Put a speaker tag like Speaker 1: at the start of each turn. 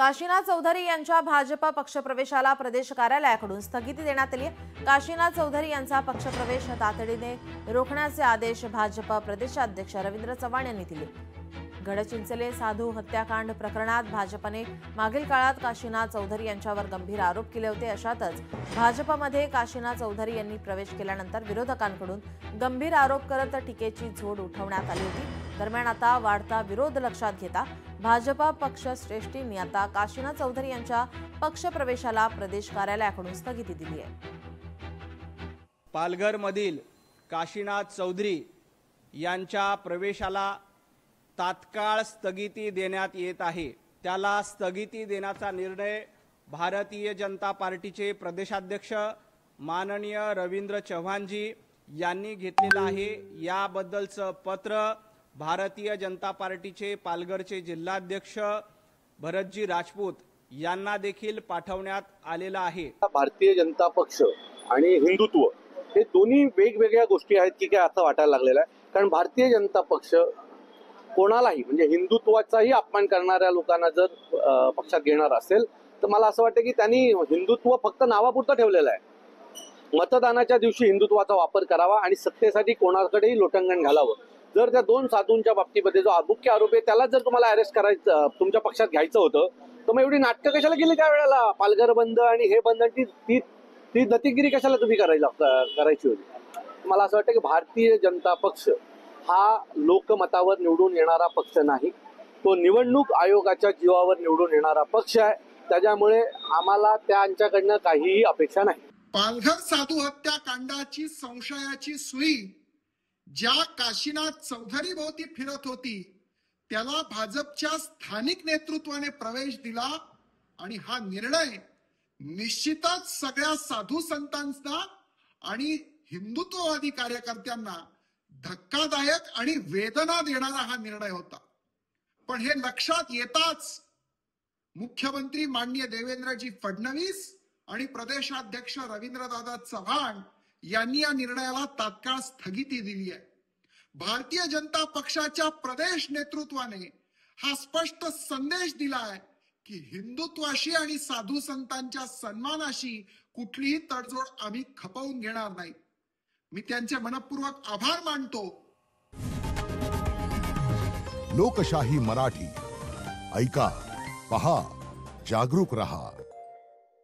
Speaker 1: काशीनाथ चौधरी यांच्या भाजप पक्षप्रवेशाला प्रदेश कार्यालयाकडून स्थगिती देण्यात आली आहे। काशीनाथ चौधरी यांचा पक्षप्रवेश तातडीने रोखण्याचे आदेश भाजप प्रदेशाध्यक्ष रवींद्र चव्हाण यांनी दिले। गडचिंचले साधू हत्याकांड प्रकरणात भाजपने मागील काळात काशीनाथ चौधरी यांच्यावर गंभीर आरोप केले होते। अशातच भाजपमध्ये काशीनाथ चौधरी यांनी प्रवेश केल्यानंतर विरोधकांकडून गंभीर आरोप करत टीकेची झोड उठवण्यात आली होती। दरम्यान आता वाढता विरोध लक्षात घेता भाजप पक्षश्रेष्ठींनी आता काशीनाथ चौधरी यांच्या पक्षप्रवेशाला प्रदेश कार्यालयाकडून स्थगिती दिली आहे।
Speaker 2: पालघरमधील काशीनाथ चौधरी यांच्या प्रवेशाला तात्काळ स्थगिती देण्यात येत आहे। त्याला स्थगिती देण्याचा निर्णय भारतीय जनता पार्टीचे प्रदेशाध्यक्ष माननीय रवींद्र चव्हाणजी यांनी घेतलेला आहे। याबद्दलचं पत्र भारतीय जनता पार्टीचे पालघरचे जिल्हाध्यक्ष भरतजी राजपूत यांना देखील पाठवण्यात आलेला आहे।
Speaker 3: भारतीय जनता पक्ष आणि हिंदुत्व हे दोन्ही वेगवेगळ्या गोष्टी आहेत की काय असं वाटायला लागलेलं आहे। कारण भारतीय जनता पक्ष कोणालाही म्हणजे हिंदुत्वाचाही अपमान करणाऱ्या लोकांना जर पक्षात घेणार असेल तर मला असं वाटतं की त्यांनी हिंदुत्व फक्त नावापुरतं ठेवलेलं आहे। मतदानाच्या दिवशी हिंदुत्वाचा वापर करावा आणि सत्तेसाठी कोणाकडेही लोटंगण घालावं। जर त्या दोन साधूंच्या बाबतीमध्ये जो मुख्य आरोपी आहे त्याला जर तुम्हाला अरेस्ट करायचं तुमच्या पक्षात घ्यायचं होतं तर मग एवढी नाटकं कशाला केली त्यावेळेला? पालघर बंद आणि हे बंद ती दत्तगिरी कशाला तुम्ही करायची होती? मला असं वाटतं की भारतीय जनता पक्ष हा लोकमतावर निवडून येणारा पक्ष नाही, तो निवडणूक आयोगाच्या जीवावर निवडून येणारा पक्ष आहे। त्याच्यामुळे आम्हाला त्यांच्याकडनं काहीही अपेक्षा नाही।
Speaker 4: पालघर साधू हत्याकांडाची संशयाची सुई ज्या काशीनाथ चौधरी भोवती फिरत होती त्याला भाजपच्या स्थानिक नेतृत्वाने प्रवेश दिला आणि हा निर्णय निश्चितच सगळ्या साधू संतांना आणि हिंदुत्ववादी कार्यकर्त्यांना धक्कादायक आणि वेदना देणारा हा निर्णय होता। पण हे लक्षात येताच मुख्यमंत्री माननीय देवेंद्रजी फडणवीस आणि प्रदेशाध्यक्ष रवींद्रदादा चव्हाण यांनी या निर्णयाला तात्काळ स्थगिती दिली आहे। भारतीय जनता पक्षाच्या प्रदेश नेतृत्वाने हा स्पष्ट संदेश दिलाय की हिंदुत्वाशी आणि साधू संतांच्या सन्मानाशी कुठलीही तडजोड आम्ही खपवून घेणार नाही। मी त्यांचे मनपूर्वक आभार मानतो।
Speaker 5: लोकशाही मराठी ऐका, पहा, जागरूक रहा।